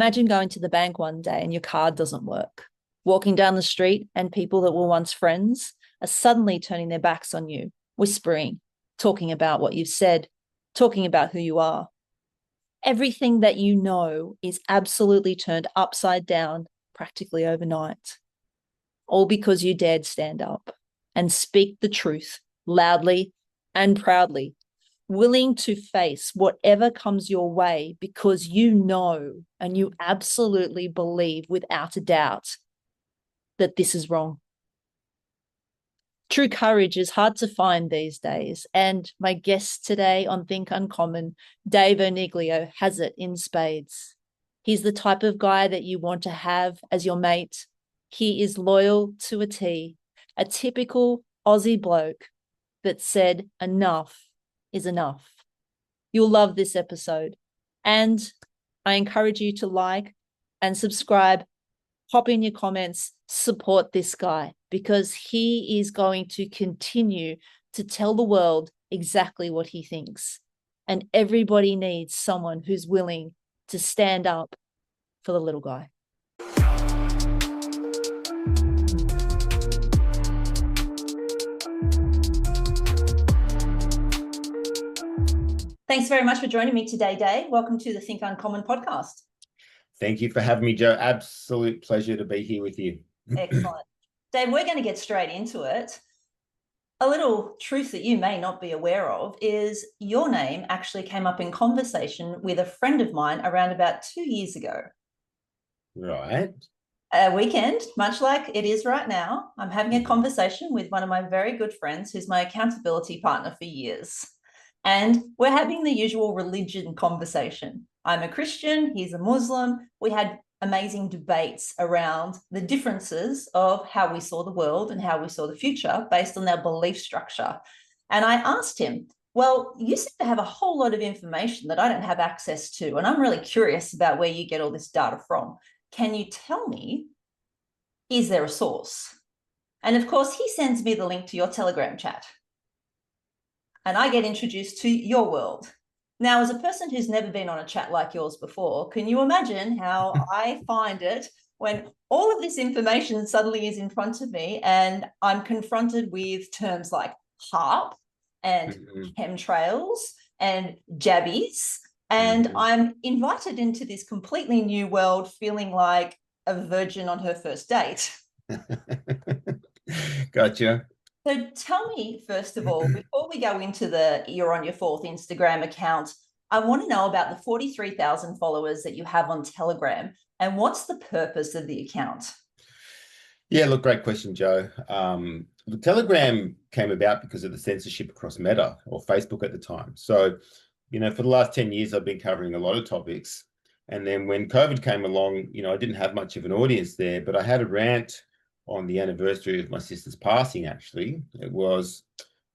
Imagine going to the bank one day and your card doesn't work. Walking down the street and people that were once friends are suddenly turning their backs on you, whispering, talking about what you've said, talking about who you are. Everything that you know is absolutely turned upside down practically overnight. All because you dared stand up and speak the truth loudly and proudly, willing to face whatever comes your way because you know and you absolutely believe without a doubt that this is wrong. True courage is hard to find these days, and my guest today on Think Uncommon, Dave Oneeglio, has it in spades. He's the type of guy that you want to have as your mate. He is loyal to a T, a typical Aussie bloke that said enough is enough. You'll love this episode, and I encourage you to like and subscribe, pop in your comments, support this guy, because he is going to continue to tell the world exactly what he thinks. And everybody needs someone who's willing to stand up for the little guy. Thanks very much for joining me today, Dave. Welcome to the Think Uncommon podcast. Thank you for having me, Joe. Absolute pleasure to be here with you. Excellent. Dave, we're going to get straight into it. A little truth that you may not be aware of is your name actually came up in conversation with a friend of mine around about 2 years ago. Right. A weekend, much like it is right now, I'm having a conversation with one of my very good friends who's my accountability partner for years. And we're having the usual religion conversation. I'm a Christian, he's a Muslim. We had amazing debates around the differences of how we saw the world and how we saw the future based on their belief structure. And I asked him, well, you seem to have a whole lot of information that I don't have access to, and I'm really curious about where you get all this data from. Can you tell me, is there a source? And of course, he sends me the link to your Telegram chat. And I get introduced to your world. Now, as a person who's never been on a chat like yours before, can you imagine how I find it when all of this information suddenly is in front of me and I'm confronted with terms like HARP and chemtrails and jabbies, and I'm invited into this completely new world feeling like a virgin on her first date. Gotcha. So tell me, first of all, before we go into the you're on your fourth Instagram account, I want to know about the 43,000 followers that you have on Telegram, and what's the purpose of the account? Yeah, look, great question, Joe. The Telegram came about because of the censorship across Meta or Facebook at the time. So, for the last 10 years, I've been covering a lot of topics. And then when COVID came along, I didn't have much of an audience there, but I had a rant on the anniversary of my sister's passing, actually. It was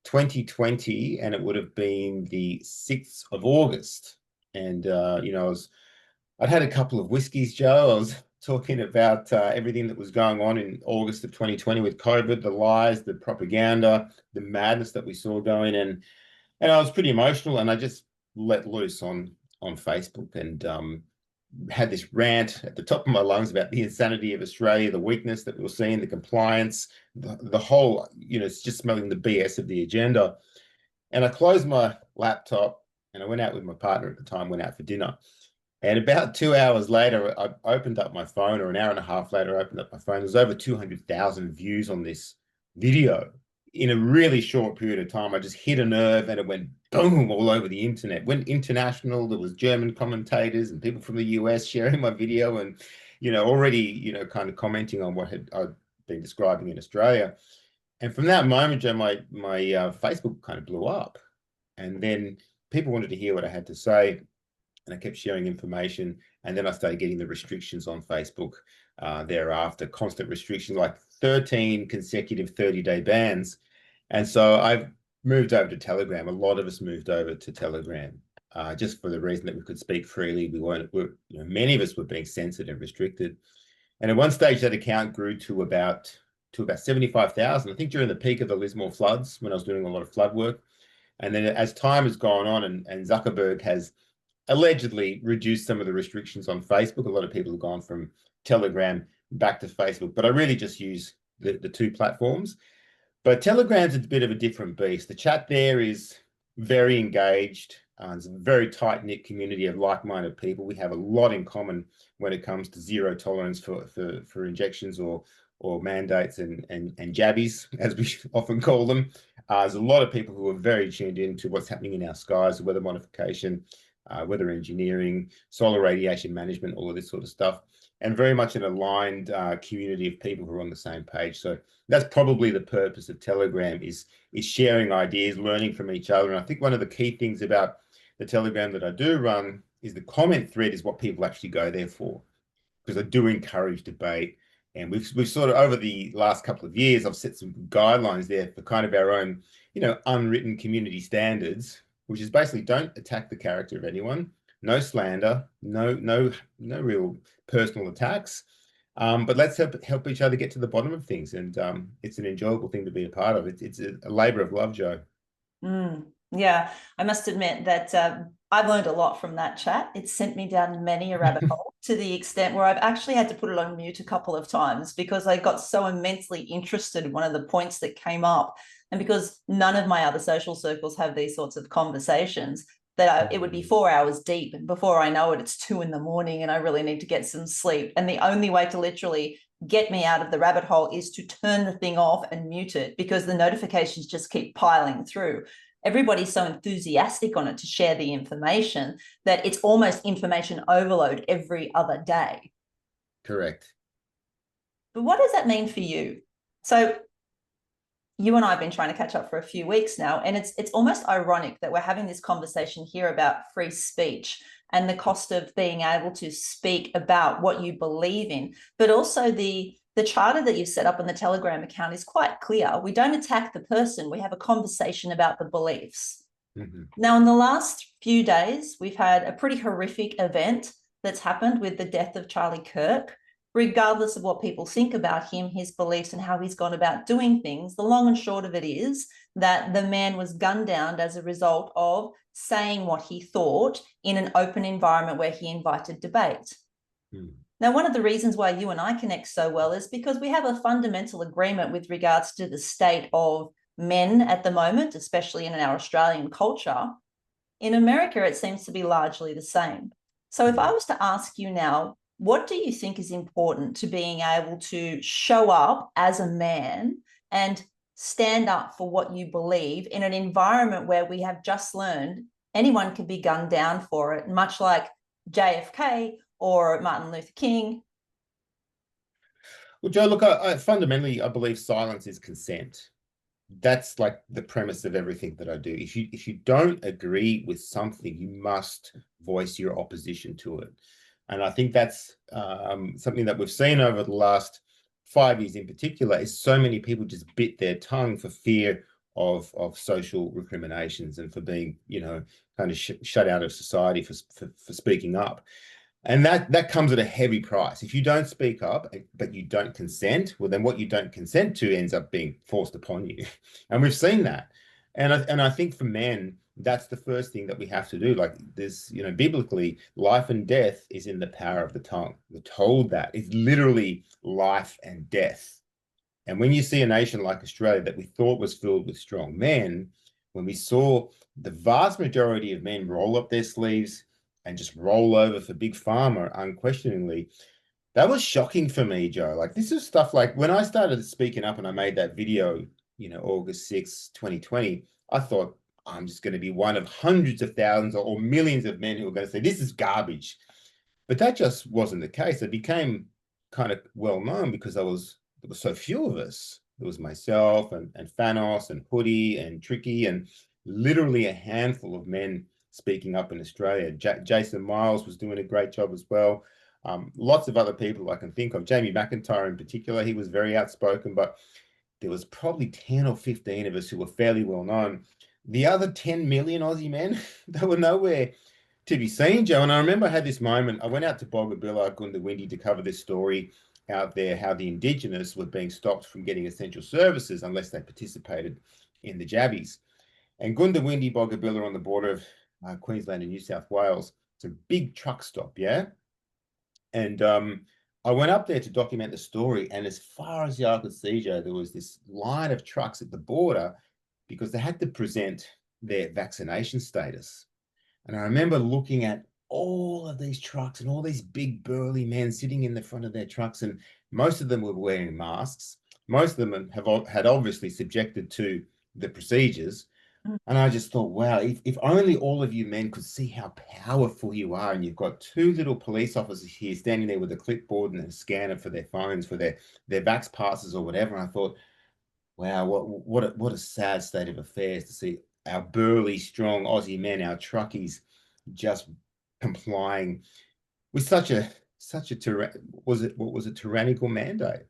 2020, and it would have been the 6th of August. And, I'd had a couple of whiskeys, Joe. I was talking about everything that was going on in August of 2020 with COVID, the lies, the propaganda, the madness that we saw going. And I was pretty emotional, and I just let loose on Facebook and had this rant at the top of my lungs about the insanity of Australia, the weakness that we were seeing, the compliance, the whole, it's just smelling the BS of the agenda. And I closed my laptop and I went out with my partner at the time, went out for dinner. And about 2 hours later, I opened up my phone, or an hour and a half later, I opened up my phone. There's over 200,000 views on this video. In a really short period of time, I just hit a nerve and it went boom all over the internet. Went international. There was German commentators and people from the US sharing my video and, already, kind of commenting on what I'd been describing in Australia. And from that moment, Joe, my Facebook kind of blew up. And then people wanted to hear what I had to say. And I kept sharing information. And then I started getting the restrictions on Facebook thereafter, constant restrictions, like 13 consecutive 30-day bans. And so I've moved over to Telegram. A lot of us moved over to Telegram just for the reason that we could speak freely. Many of us were being censored and restricted. And at one stage, that account grew to about 75,000. I think during the peak of the Lismore floods, when I was doing a lot of flood work. And then as time has gone on and Zuckerberg has allegedly reduced some of the restrictions on Facebook. A lot of people have gone from Telegram back to Facebook, but I really just use the two platforms. But Telegram's a bit of a different beast. The chat there is very engaged. It's a very tight-knit community of like-minded people. We have a lot in common when it comes to zero tolerance for injections or mandates and jabbies, as we often call them. There's a lot of people who are very tuned in to what's happening in our skies, weather modification, weather engineering, solar radiation management, all of this sort of stuff, and very much an aligned community of people who are on the same page. So that's probably the purpose of Telegram, is sharing ideas, learning from each other. And I think one of the key things about the Telegram that I do run is the comment thread is what people actually go there for, because I do encourage debate. And we've sort of, over the last couple of years, I've set some guidelines there for kind of our own, unwritten community standards, which is basically don't attack the character of anyone, no slander, no real personal attacks. But let's help each other get to the bottom of things. And it's an enjoyable thing to be a part of. It's a labor of love, Joe. Yeah, I must admit that I've learned a lot from that chat. It's sent me down many a rabbit hole, to the extent where I've actually had to put it on mute a couple of times because I got so immensely interested in one of the points that came up. And because none of my other social circles have these sorts of conversations, that it would be 4 hours deep. And before I know it, it's 2 a.m. and I really need to get some sleep. And the only way to literally get me out of the rabbit hole is to turn the thing off and mute it, because the notifications just keep piling through. Everybody's so enthusiastic on it to share the information that it's almost information overload every other day. Correct. But what does that mean for you? So you and I have been trying to catch up for a few weeks now, and it's almost ironic that we're having this conversation here about free speech and the cost of being able to speak about what you believe in, but also the charter that you've set up on the Telegram account is quite clear. We don't attack the person. We have a conversation about the beliefs. Mm-hmm. Now, in the last few days, we've had a pretty horrific event that's happened with the death of Charlie Kirk. Regardless of what people think about him, his beliefs, and how he's gone about doing things, the long and short of it is that the man was gunned down as a result of saying what he thought in an open environment where he invited debate. Now, one of the reasons why you and I connect so well is because we have a fundamental agreement with regards to the state of men at the moment, especially in our Australian culture. In America, it seems to be largely the same. So if I was to ask you now, what do you think is important to being able to show up as a man and stand up for what you believe in an environment where we have just learned anyone can be gunned down for it, much like JFK or Martin Luther King? Well, Joe, look, I fundamentally, I believe silence is consent. That's like the premise of everything that I do. If you don't agree with something, you must voice your opposition to it. And I think that's something that we've seen over the last 5 years in particular, is so many people just bit their tongue for fear of social recriminations and for being, kind of shut out of society for speaking up. And that comes at a heavy price. If you don't speak up, but you don't consent, well, then what you don't consent to ends up being forced upon you. And we've seen that. And I think for men, that's the first thing that we have to do. Like there's, biblically, life and death is in the power of the tongue. We're told that it's literally life and death. And when you see a nation like Australia that we thought was filled with strong men, when we saw the vast majority of men roll up their sleeves and just roll over for big pharma unquestioningly, that was shocking for me, Joe. Like this is stuff like when I started speaking up and I made that video, August 6, 2020, I thought I'm just going to be one of hundreds of thousands or millions of men who are going to say this is garbage. But that just wasn't the case. It became kind of well known because there was so few of us. There was myself and Thanos and Hoodie and Tricky and literally a handful of men speaking up in Australia. Jason Miles was doing a great job as well. Lots of other people I can think of. Jamie McIntyre in particular, he was very outspoken, but there was probably 10 or 15 of us who were fairly well known. The other 10 million Aussie men, they were nowhere to be seen, Joe. And I remember I had this moment. I went out to Boggabilla, Goondiwindi, to cover this story out there, how the Indigenous were being stopped from getting essential services unless they participated in the jabbies. And Goondiwindi, Boggabilla on the border of Queensland and New South Wales, It's a big truck stop, yeah. And I went up there to document the story, and as far as the eye could see, Joe, there was this line of trucks at the border because they had to present their vaccination status. And I remember looking at all of these trucks and all these big burly men sitting in the front of their trucks, and most of them were wearing masks. Most of them had obviously subjected to the procedures. And I just thought, wow, if only all of you men could see how powerful you are, and you've got two little police officers here standing there with a clipboard and a scanner for their phones, for their vax passes or whatever. And I thought, wow, what a sad state of affairs to see our burly, strong Aussie men, our truckies, just complying with such a what was a tyrannical mandate.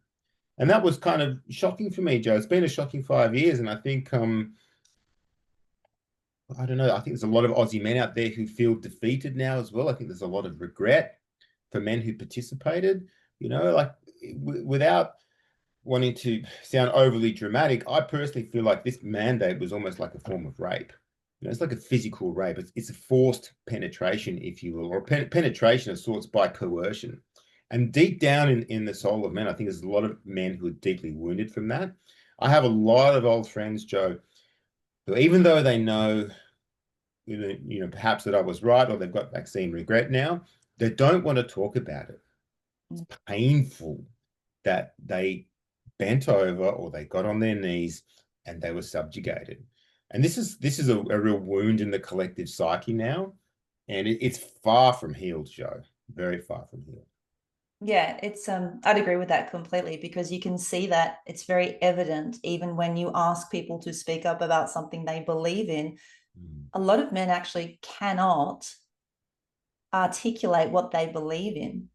And that was kind of shocking for me, Joe. It's been a shocking 5 years, and I think I don't know. I think there's a lot of Aussie men out there who feel defeated now as well. I think there's a lot of regret for men who participated. Like without wanting to sound overly dramatic, I personally feel like this mandate was almost like a form of rape. It's like a physical rape. It's a forced penetration, if you will, or penetration of sorts by coercion. And deep down in the soul of men, I think there's a lot of men who are deeply wounded from that. I have a lot of old friends, Joe, who even though they know, perhaps that I was right or they've got vaccine regret now, they don't want to talk about it. It's painful that they bent over or they got on their knees and they were subjugated. And this is a real wound in the collective psyche now. And it's far from healed, Joe. Very far from healed. Yeah, it's I'd agree with that completely, because you can see that it's very evident even when you ask people to speak up about something they believe in. A lot of men actually cannot articulate what they believe in.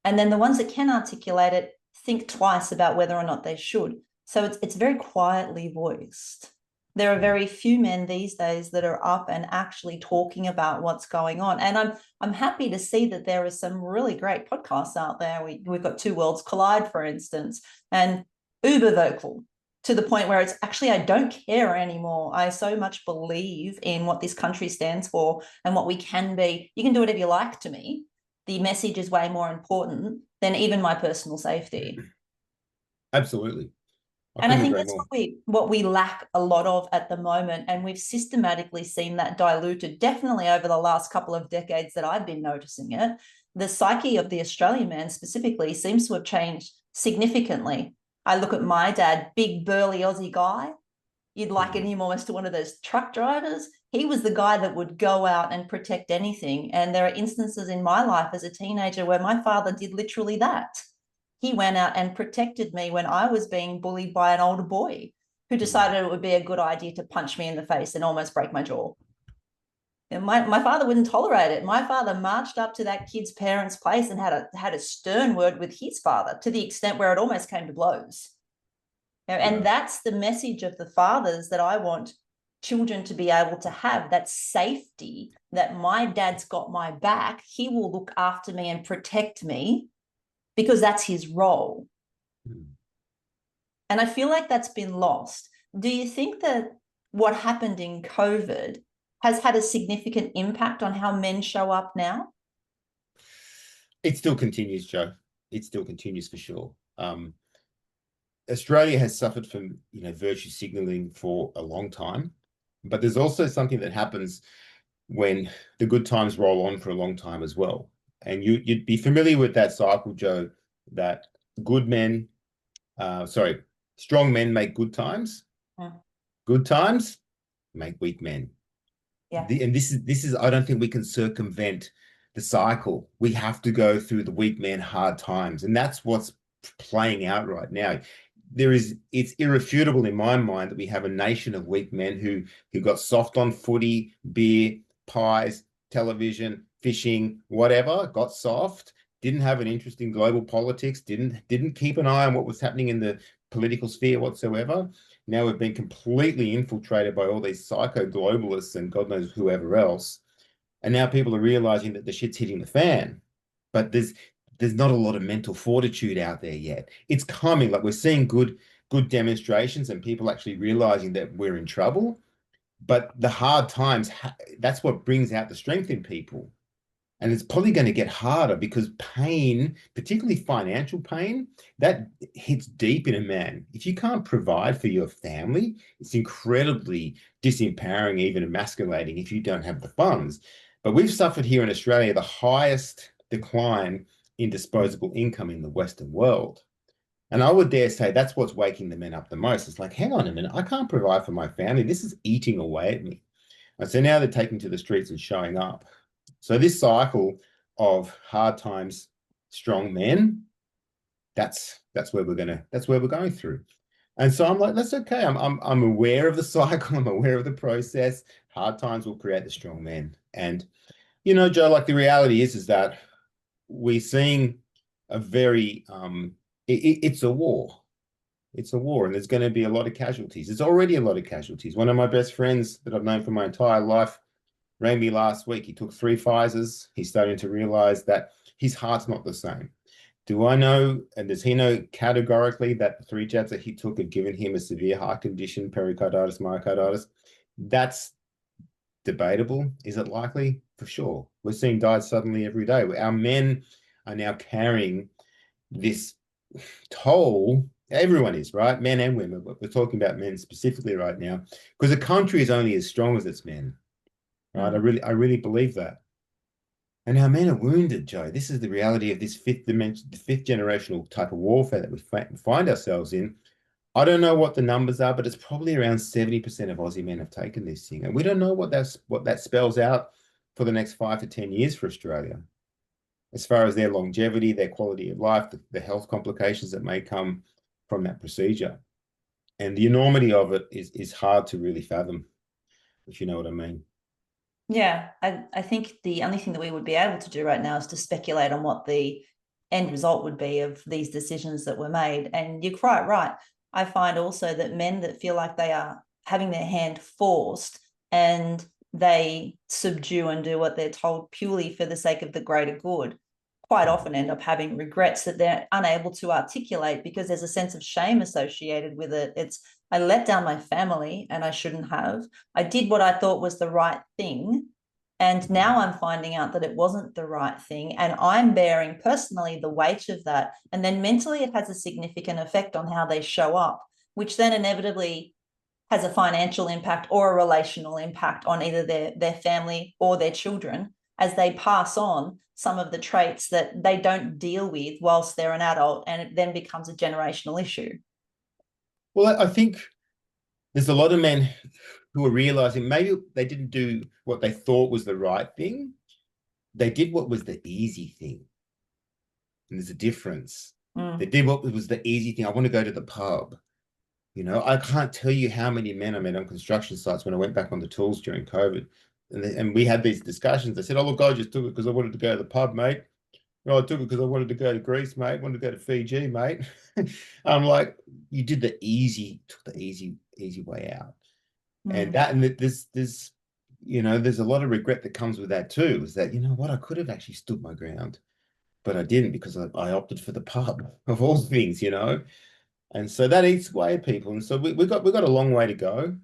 And then the ones that can articulate it think twice about whether or not they should. So it's very quietly voiced. There are very few men these days that are up and actually talking about what's going on. And I'm happy to see that there are some really great podcasts out there. We've got Two Worlds Collide, for instance, and uber vocal, to the point where it's actually, I don't care anymore. I so much believe in what this country stands for and what we can be. You can do whatever you like to me. The message is way more important than even my personal safety. Absolutely. And I think that's what we lack a lot of at the moment. And we've systematically seen that diluted, definitely over the last couple of decades that I've been noticing it. The psyche of the Australian man specifically seems to have changed significantly. I look at my dad, big burly Aussie guy. You'd liken him almost to one of those truck drivers. He was the guy that would go out and protect anything. And there are instances in my life as a teenager where my father did literally that. He went out and protected me when I was being bullied by an older boy who decided it would be a good idea to punch me in the face and almost break my jaw. And my father wouldn't tolerate it. My father marched up to that kid's parents' place and had a stern word with his father, to the extent where it almost came to blows. And that's the message of the fathers that I want children to be able to have, that safety, that my dad's got my back. He will look after me and protect me, because that's his role. And I feel like that's been lost. Do you think that what happened in COVID has had a significant impact on how men show up now? It still continues, Joe. It still continues for sure. Australia has suffered from, virtue signaling for a long time, but there's also something that happens when the good times roll on for a long time as well. And you'd be familiar with that cycle, Joe, that strong men make good times. Good times make weak men. Yeah. And this is, I don't think we can circumvent the cycle. We have to go through the weak men hard times. And that's what's playing out right now. It's irrefutable in my mind that we have a nation of weak men who got soft on footy, beer, pies, television, fishing, whatever, got soft, didn't have an interest in global politics, didn't keep an eye on what was happening in the political sphere whatsoever. Now we've been completely infiltrated by all these psycho globalists and God knows whoever else. And now people are realizing that the shit's hitting the fan. But there's not a lot of mental fortitude out there yet. It's coming. Like, we're seeing good demonstrations and people actually realizing that we're in trouble. But the hard times, that's what brings out the strength in people. And it's probably going to get harder because pain, particularly financial pain, that hits deep in a man. If you can't provide for your family, it's incredibly disempowering, even emasculating if you don't have the funds. But we've suffered here in Australia the highest decline in disposable income in the Western world. And I would dare say that's what's waking the men up the most. It's like, hang on a minute, I can't provide for my family. This is eating away at me. And so now they're taking to the streets and showing up. So this cycle of hard times, strong men, that's where we're going through. And so I'm like, that's okay. I'm aware of the cycle. I'm aware of the process. Hard times will create the strong men. And Joe, like the reality is that we're seeing a very it's a war. It's a war, and there's going to be a lot of casualties. There's already a lot of casualties. One of my best friends that I've known for my entire life rang me last week. He took 3 Pfizers. He's starting to realize that his heart's not the same. Do I know, and does he know categorically that the 3 jabs that he took have given him a severe heart condition, pericarditis, myocarditis? That's debatable. Is it likely? For sure. We're seeing died suddenly every day. Our men are now carrying this toll. Everyone is, right? Men and women, but we're talking about men specifically right now, because a country is only as strong as its men, right? I really believe that. And our men are wounded, Joe. This is the reality of this fifth dimension, the fifth generational type of warfare that we find ourselves in. I don't know what the numbers are, but it's probably around 70% of Aussie men have taken this thing. And we don't know what that spells out for the next 5 to 10 years for Australia, as far as their longevity, their quality of life, the health complications that may come from that procedure. And the enormity of it is hard to really fathom, if you know what I mean. Yeah, I think the only thing that we would be able to do right now is to speculate on what the end result would be of these decisions that were made. And you're quite right. I find also that men that feel like they are having their hand forced and they subdue and do what they're told purely for the sake of the greater good quite often end up having regrets that they're unable to articulate because there's a sense of shame associated with it. It's, I let down my family and I shouldn't have. I did what I thought was the right thing. And now I'm finding out that it wasn't the right thing. And I'm bearing personally the weight of that. And then mentally, it has a significant effect on how they show up, which then inevitably has a financial impact or a relational impact on either their family or their children as they pass on some of the traits that they don't deal with whilst they're an adult, and it then becomes a generational issue. Well, I think there's a lot of men who are realizing maybe they didn't do what they thought was the right thing. They did what was the easy thing. And there's a difference. They did what was the easy thing. I want to go to the pub. I can't tell you how many men I met on construction sites when I went back on the tools during COVID. And we had these discussions. They said, oh, look, I just took it because I wanted to go to the pub, mate. I took it because I wanted to go to Greece, mate. I wanted to go to Fiji, mate. I'm like, you did took the easy way out. And there's a lot of regret that comes with that too, is that, what, I could have actually stood my ground, but I didn't because I opted for the pub of all things, And so that eats away at people. And so we've got a long way to go.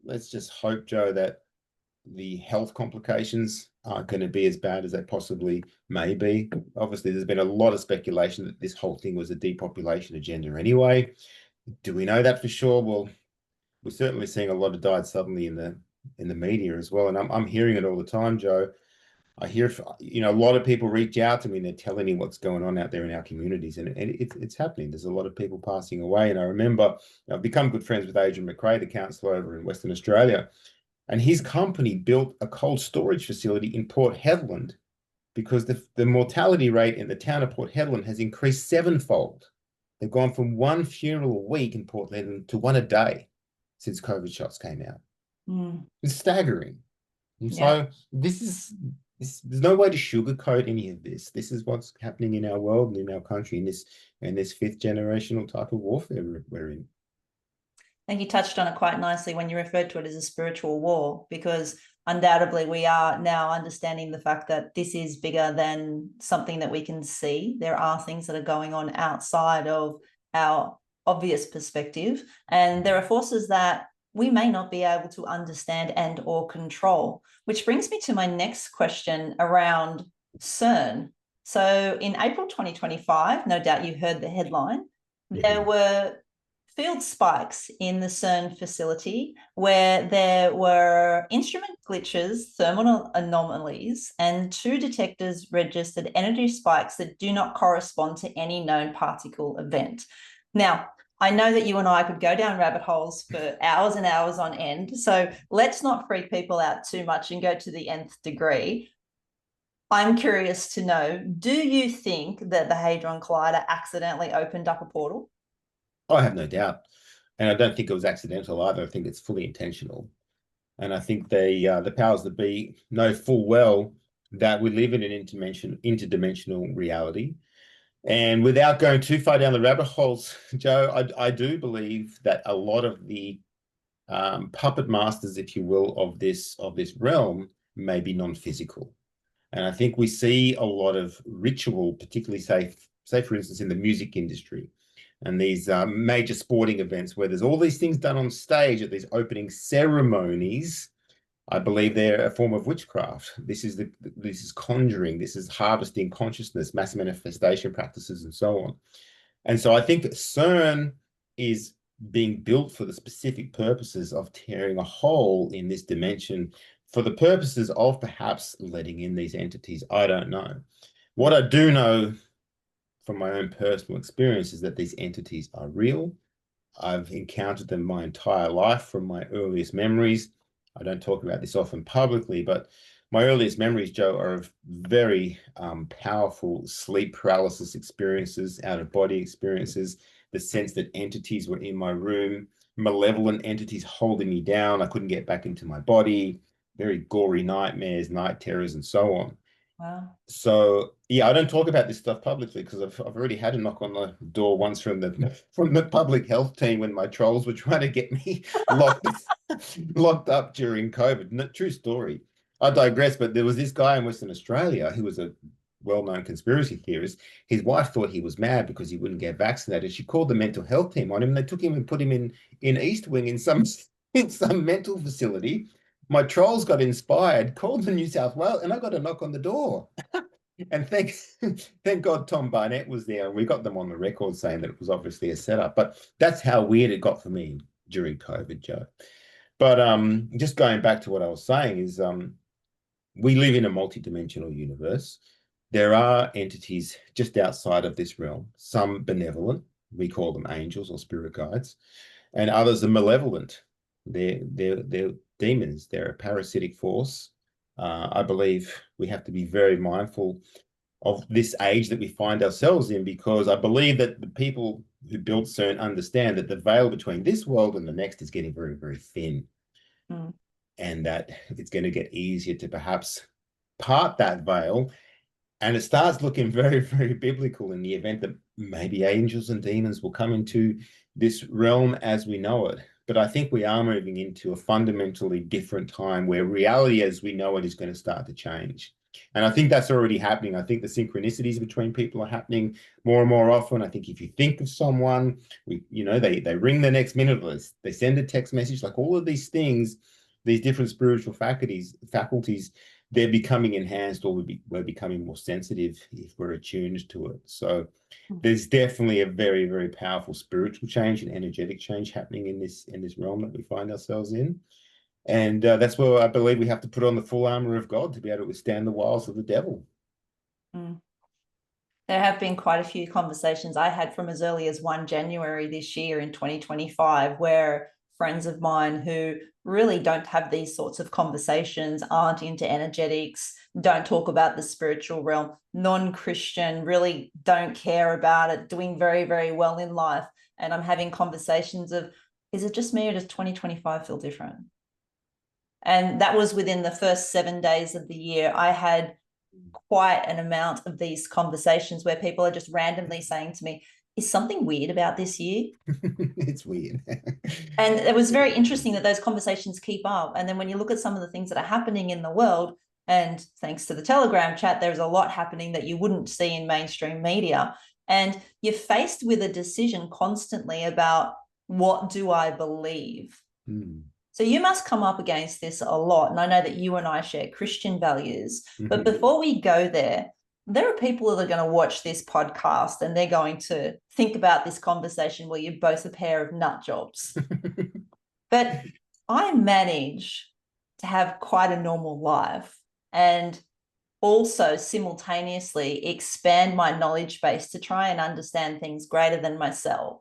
Let's just hope, Joe, that the health complications aren't going to be as bad as they possibly may be. Obviously, there's been a lot of speculation that this whole thing was a depopulation agenda anyway. Do we know that for sure? Well, we're certainly seeing a lot of died suddenly in the media as well. And I'm hearing it all the time, Joe. I hear, a lot of people reach out to me and they're telling me what's going on out there in our communities, and it's happening. There's a lot of people passing away. And I remember I've become good friends with Adrian McRae, the councillor over in Western Australia, and his company built a cold storage facility in Port Hedland because the mortality rate in the town of Port Hedland has increased 7-fold. They've gone from 1 funeral a week in Port Hedland to 1 a day since COVID shots came out. It's staggering. And so there's no way to sugarcoat any of this. This is what's happening in our world and in our country in this fifth generational type of warfare we're in. I think you touched on it quite nicely when you referred to it as a spiritual war, because undoubtedly we are now understanding the fact that this is bigger than something that we can see. There are things that are going on outside of our obvious perspective, and there are forces that we may not be able to understand and or control, which brings me to my next question around CERN. So in April 2025, no doubt you heard the headline, there were field spikes in the CERN facility where there were instrument glitches, thermal anomalies, and 2 detectors registered energy spikes that do not correspond to any known particle event. Now, I know that you and I could go down rabbit holes for hours and hours on end, so let's not freak people out too much and go to the nth degree. I'm curious to know, do you think that the Hadron Collider accidentally opened up a portal? I have no doubt. And I don't think it was accidental either. I think it's fully intentional. And I think the powers that be know full well that we live in an interdimensional reality. And without going too far down the rabbit holes, Joe, I do believe that a lot of the puppet masters, if you will, of this realm may be non-physical. And I think we see a lot of ritual, particularly say for instance, in the music industry and these major sporting events where there's all these things done on stage at these opening ceremonies. I believe they're a form of witchcraft. This is conjuring, this is harvesting consciousness, mass manifestation practices, and so on. And so I think CERN is being built for the specific purposes of tearing a hole in this dimension for the purposes of perhaps letting in these entities. I don't know. What I do know from my own personal experience is that these entities are real. I've encountered them my entire life from my earliest memories. I don't talk about this often publicly, but my earliest memories, Joe, are of very powerful sleep paralysis experiences, out-of-body experiences, the sense that entities were in my room, malevolent entities holding me down. I couldn't get back into my body, very gory nightmares, night terrors, and so on. Wow. So yeah, I don't talk about this stuff publicly because I've already had a knock on the door once from the public health team when my trolls were trying to get me locked up during COVID. No, true story. I digress, but there was this guy in Western Australia who was a well-known conspiracy theorist. His wife thought he was mad because he wouldn't get vaccinated. She called the mental health team on him. They took him and put him in East Wing in some mental facility. My trolls got inspired, called the New South Wales, and I got a knock on the door. And thank God Tom Barnett was there, and we got them on the record saying that it was obviously a setup. But that's how weird it got for me during COVID, Joe. But just going back to what I was saying is we live in a multidimensional universe. There are entities just outside of this realm, some benevolent, we call them angels or spirit guides, and others are malevolent. They're demons. They're a parasitic force. I believe we have to be very mindful of this age that we find ourselves in, because I believe that the people who built CERN understand that the veil between this world and the next is getting very, very thin. Mm. And that it's going to get easier to perhaps part that veil. And it starts looking very, very biblical in the event that maybe angels and demons will come into this realm as we know it. But I think we are moving into a fundamentally different time where reality as we know it is going to start to change. And I think that's already happening. I think the synchronicities between people are happening more and more often. I think if you think of someone, they ring the next minute, they send a text message, like all of these things, these different spiritual faculties, they're becoming enhanced, or we're becoming more sensitive if we're attuned to it. So there's definitely a very, very powerful spiritual change and energetic change happening in this realm that we find ourselves in. And that's where I believe we have to put on the full armor of God to be able to withstand the wiles of the devil. Mm. There have been quite a few conversations I had from as early as 1 January this year in 2025, where friends of mine who really don't have these sorts of conversations, aren't into energetics, don't talk about the spiritual realm, non-Christian, really don't care about it, doing very, very well in life. And I'm having conversations of, is it just me or does 2025 feel different? And that was within the first 7 days of the year. I had quite an amount of these conversations where people are just randomly saying to me, is something weird about this year? It's weird. And it was very interesting that those conversations keep up. And then when you look at some of the things that are happening in the world, and thanks to the Telegram chat, there's a lot happening that you wouldn't see in mainstream media. And you're faced with a decision constantly about, what do I believe? Mm. So you must come up against this a lot. And I know that you and I share Christian values. But Mm-hmm. before we go there are people that are going to watch this podcast and they're going to think about this conversation where you're both a pair of nut jobs. But I manage to have quite a normal life and also simultaneously expand my knowledge base to try and understand things greater than myself.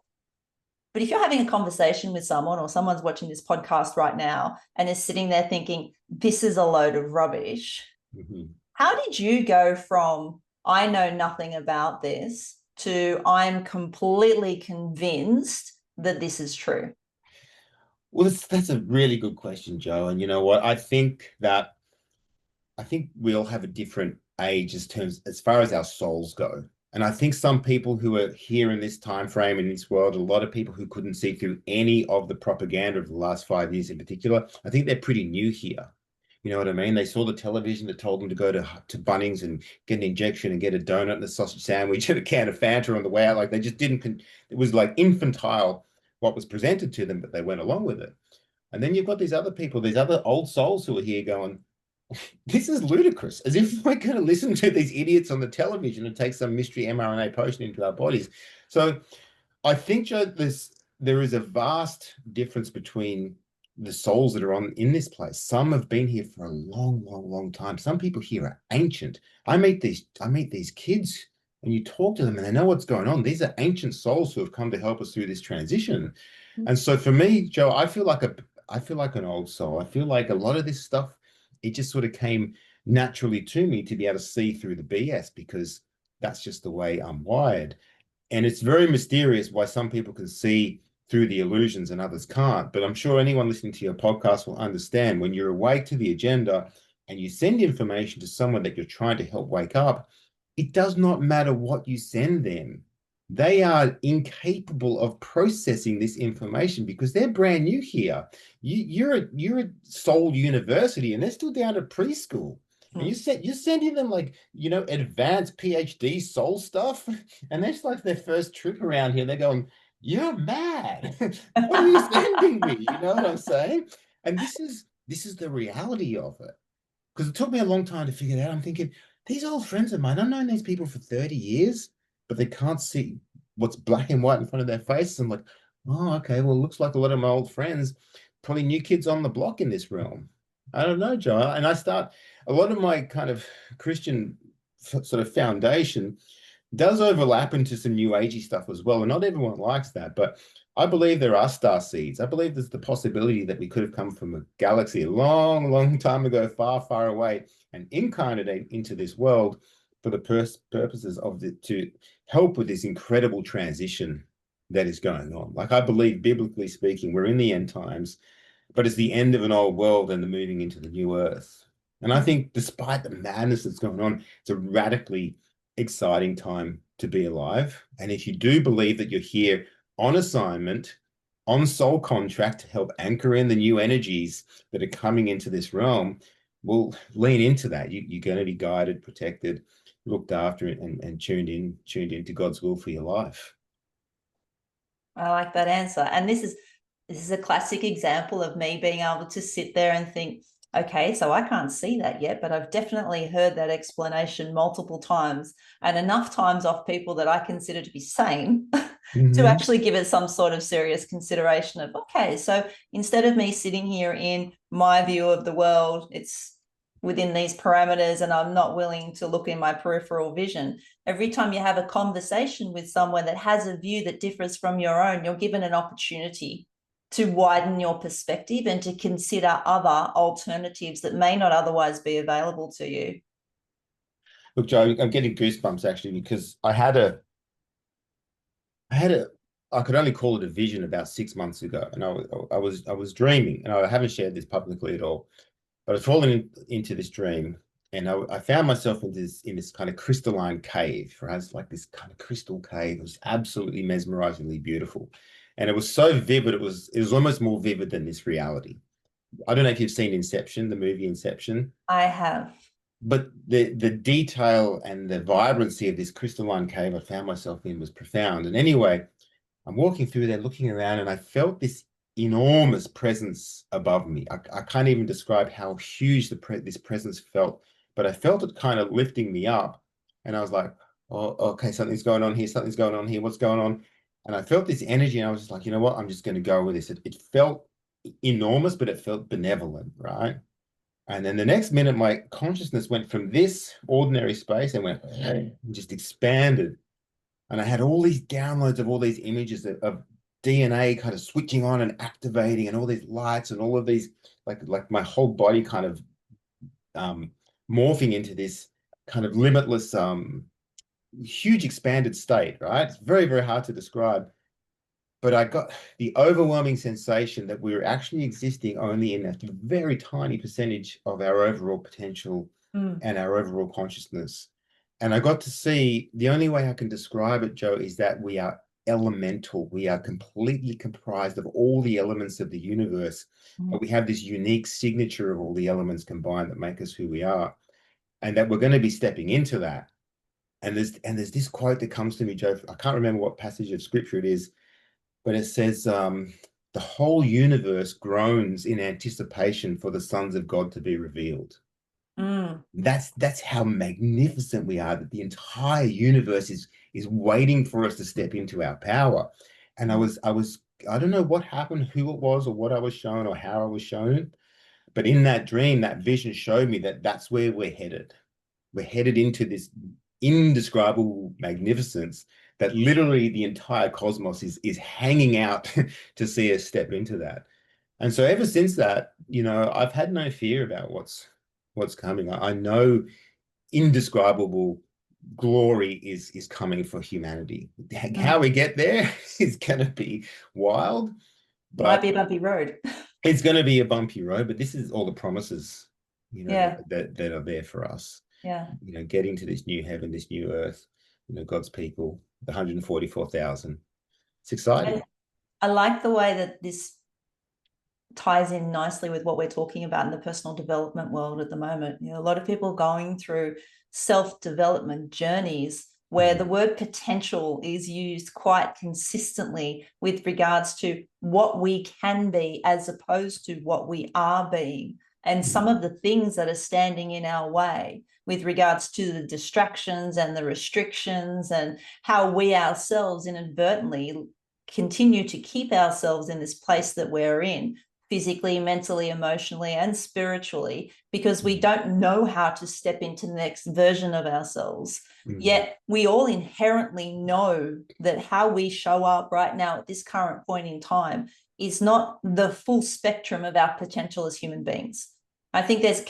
But if you're having a conversation with someone or someone's watching this podcast right now and is sitting there thinking, this is a load of rubbish, Mm-hmm. how did you go from, I know nothing about this, to I'm completely convinced that this is true? Well, that's a really good question, Joe. And you know what? I think we all have a different age as far as our souls go. And I think some people who are here in this time frame in this world, a lot of people who couldn't see through any of the propaganda of the last 5 years in particular, I think they're pretty new here. You know what I mean? They saw the television that told them to go to Bunnings and get an injection and get a donut and a sausage sandwich and a can of Fanta on the way out. Like they just didn't, it was like infantile what was presented to them, but they went along with it. And then you've got these other people, these other old souls who are here going, this is ludicrous. As if we're going to listen to these idiots on the television and take some mystery mRNA potion into our bodies. So I think, Joe, there is a vast difference between the souls that are in this place. Some have been here for a long, long, long time. Some people here are ancient. I meet these kids and you talk to them and they know what's going on. These are ancient souls who have come to help us through this transition. And so for me, Joe, I feel like an old soul. I feel like a lot of this stuff, it just sort of came naturally to me to be able to see through the BS because that's just the way I'm wired. And it's very mysterious why some people can see through the illusions and others can't. But I'm sure anyone listening to your podcast will understand when you're awake to the agenda and you send information to someone that you're trying to help wake up, it does not matter what you send them. They are incapable of processing this information because they're brand new here. You're a Seoul University and they're still down at preschool. And you're sending them like, advanced PhD soul stuff. And that's like their first trip around here. They're going, you're mad. What are you sending me? You know what I'm saying? And this is the reality of it. Because it took me a long time to figure it out. I'm thinking, these old friends of mine, I've known these people for 30 years, but they can't see what's black and white in front of their faces. I'm like, oh, okay, well, it looks like a lot of my old friends, probably new kids on the block in this realm. I don't know, Joe. And a lot of my kind of Christian sort of foundation does overlap into some new agey stuff as well. And not everyone likes that, but I believe there are star seeds. I believe there's the possibility that we could have come from a galaxy a long, long time ago, far, far away, and incarnate into this world for the purposes of to help with this incredible transition that is going on. Like I believe, biblically speaking, we're in the end times, but it's the end of an old world and the moving into the new earth. And I think despite the madness that's going on, it's a radically exciting time to be alive. And if you do believe that you're here on assignment, on soul contract to help anchor in the new energies that are coming into this realm, well, lean into that. You're going to be guided, protected, looked after, and tuned into God's will for your life. I like that answer. And this is a classic example of me being able to sit there and think, okay, so I can't see that yet, but I've definitely heard that explanation multiple times and enough times off people that I consider to be sane to actually give it some sort of serious consideration of, okay, so instead of me sitting here in my view of the world, it's within these parameters and I'm not willing to look in my peripheral vision. Every time you have a conversation with someone that has a view that differs from your own, you're given an opportunity to widen your perspective and to consider other alternatives that may not otherwise be available to you. Look, Joe, I'm getting goosebumps actually because I could only call it a vision about 6 months ago, and I was dreaming, and I haven't shared this publicly at all, but I was falling into this dream, and I found myself in this kind of crystalline cave, right? It's like this kind of crystal cave. It was absolutely mesmerizingly beautiful, and it was so vivid. It was almost more vivid than this reality. I don't know if you've seen Inception, the movie Inception. I have. But the detail and the vibrancy of this crystalline cave I found myself in was profound. And anyway, I'm walking through there, looking around, and I felt this enormous presence above me. I can't even describe how huge this presence felt, but I felt it kind of lifting me up. And I was like, oh, okay, something's going on here. Something's going on here. What's going on? And I felt this energy, and I was just like, you know what? I'm just going to go with this. It felt enormous, but it felt benevolent, right? And then the next minute, my consciousness went from this ordinary space and went and just expanded. And I had all these downloads of all these images of DNA kind of switching on and activating, and all these lights and all of these, like my whole body kind of um, morphing into this kind of limitless, huge expanded state, right? It's very, very hard to describe. But I got the overwhelming sensation that we were actually existing only in a very tiny percentage of our overall potential Mm. and our overall consciousness. And I got to see, the only way I can describe it, Joe, is that we are elemental. We are completely comprised of all the elements of the universe, but we have this unique signature of all the elements combined that make us who we are, and that we're going to be stepping into that. And there's this quote that comes to me, Joe. I can't remember what passage of scripture it is, but it says, the whole universe groans in anticipation for the sons of God to be revealed. Mm. That's how magnificent we are, that the entire universe is waiting for us to step into our power. And I don't know what happened, who it was, or what I was shown, or how I was shown, but in that dream, that vision showed me that that's where we're headed. We're headed into this indescribable magnificence that literally the entire cosmos is hanging out to see us step into that. And so ever since that, I've had no fear about what's coming. I know indescribable glory is coming for humanity. How Mm. we get there is going to be wild, Might but be a bumpy road. it's going to be a bumpy road. But this is all the promises, Yeah. that are there for us. Yeah. Getting to this new heaven, this new earth, God's people, the 144,000. It's exciting. And I like the way that this ties in nicely with what we're talking about in the personal development world at the moment. A lot of people going through self-development journeys where the word potential is used quite consistently with regards to what we can be as opposed to what we are being, and some of the things that are standing in our way with regards to the distractions and the restrictions, and how we ourselves inadvertently continue to keep ourselves in this place that we're in, physically, mentally, emotionally, and spiritually, because we don't know how to step into the next version of ourselves. Yet we all inherently know that how we show up right now at this current point in time is not the full spectrum of our potential as human beings. I think there's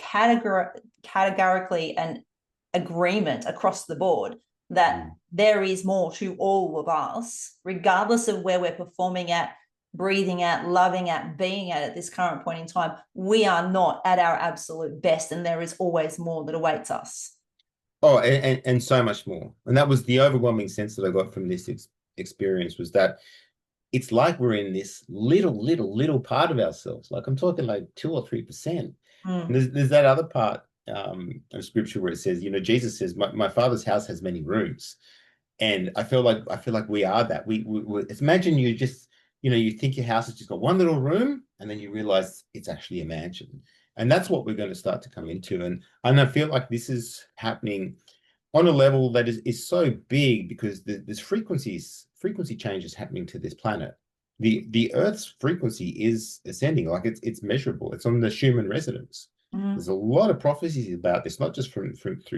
categorically an agreement across the board that there is more to all of us, regardless of where we're performing at, breathing at, loving at, being at this current point in time. We are not at our absolute best, and there is always more that awaits us. Oh, and so much more. And that was the overwhelming sense that I got from this experience, was that it's like we're in this little part of ourselves. Like I'm talking like 2 or 3%. And there's that other part of scripture where it says, Jesus says, my Father's house has many rooms. And I feel like we are that. We imagine you just, you think your house has just got one little room, and then you realize it's actually a mansion. And that's what we're going to start to come into. And I feel like this is happening on a level that is so big, because there's frequency changes happening to this planet. The Earth's frequency is ascending, like it's measurable. It's on the Schumann resonance. There's a lot of prophecies about this, not just through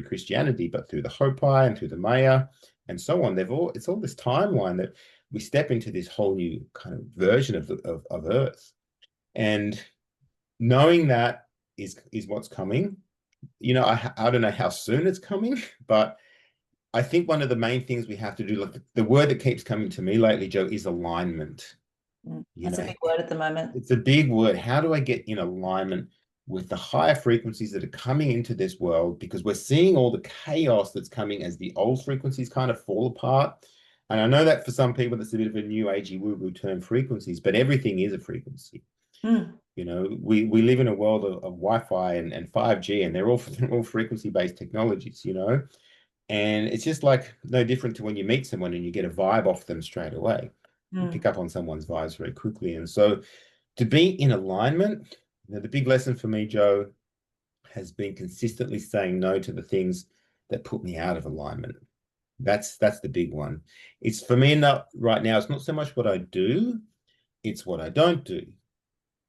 Christianity, but through the Hopi and through the Maya and so on. It's all this timeline that we step into this whole new kind of version of Earth. And knowing that is what's coming. I don't know how soon it's coming, but I think one of the main things we have to do, like the word that keeps coming to me lately, Joe, is alignment. That's a big word at the moment. It's a big word. How do I get in alignment with the higher frequencies that are coming into this world? Because we're seeing all the chaos that's coming as the old frequencies kind of fall apart. And I know that for some people, that's a bit of a new agey woo-woo term, frequencies, but everything is a frequency. We live in a world of Wi-Fi and 5G, and they're all frequency-based technologies, and it's just like no different to when you meet someone and you get a vibe off them straight away. You pick up on someone's vibes very quickly. And so To be in alignment, the big lesson for me, Joe, has been consistently saying no to the things that put me out of alignment. That's the big one. It's for me not right now, it's not so much what I do, it's what I don't do.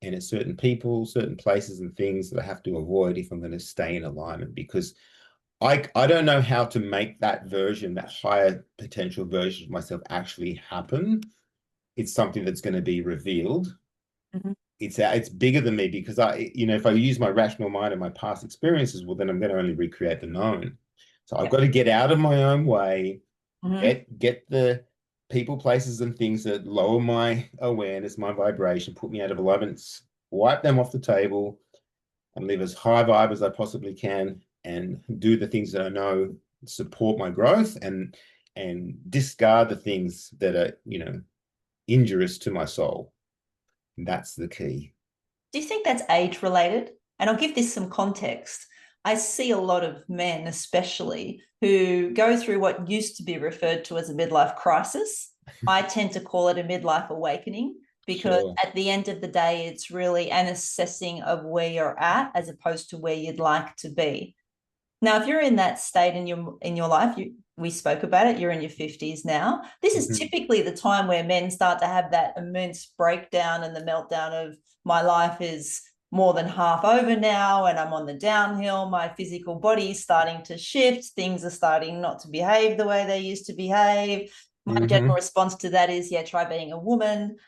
And it's certain people, certain places and things that I have to avoid if I'm going to stay in alignment, because I don't know how to make that version, that higher potential version of myself actually happen. It's something that's going to be revealed. Mhm. It's bigger than me, because if I use my rational mind and my past experiences, well, then I'm going to only recreate the known. So I've Yeah. got to get out of my own way, Mhm. get the people, places, and things that lower my awareness, my vibration, put me out of alignment, wipe them off the table, and live as high vibe as I possibly can, and do the things that I know support my growth, and discard the things that are, injurious to my soul. That's the key. Do you think that's age related? And I'll give this some context. I see a lot of men, especially, who go through what used to be referred to as a midlife crisis. I tend to call it a midlife awakening because Sure. at the end of the day, it's really an assessing of where you're at as opposed to where you'd like to be. Now, if you're in that state in your life, we spoke about it, you're in your 50s now. This is Mhm. typically the time where men start to have that immense breakdown and the meltdown of my life is more than half over now and I'm on the downhill. My physical body is starting to shift. Things are starting not to behave the way they used to behave. My general Mhm. response to that is, yeah, try being a woman.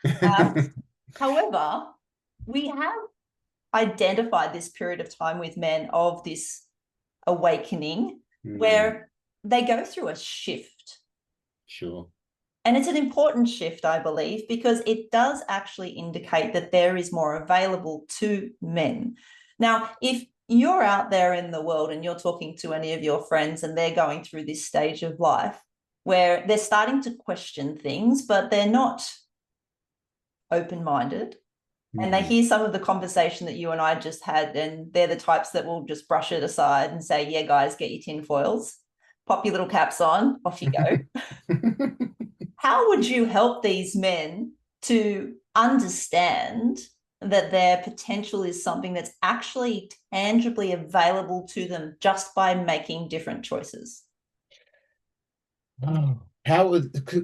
However, we have identified this period of time with men of this awakening Mm, where they go through a shift. sure. And it's an important shift, I believe, because it does actually indicate that there is more available to men. Now, if you're out there in the world and you're talking to any of your friends and they're going through this stage of life where they're starting to question things, but they're not open minded, and they Mhm. hear some of the conversation that you and I just had, and they're the types that will just brush it aside and say, yeah, guys, get your tin foils, pop your little caps on, off you go. How would you help these men to understand that their potential is something that's actually tangibly available to them just by making different choices? Oh.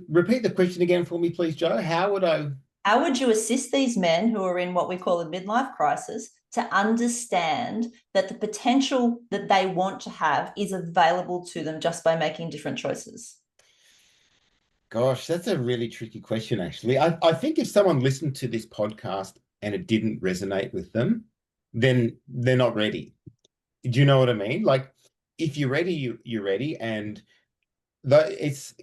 Repeat the question again for me, please, Joe? How would I? How would you assist these men who are in what we call a midlife crisis to understand that the potential that they want to have is available to them just by making different choices? Gosh, that's a really tricky question, actually. I think if someone listened to this podcast and it didn't resonate with them, then they're not ready. Do you know what I mean? Like, if you're ready, you're ready. And it's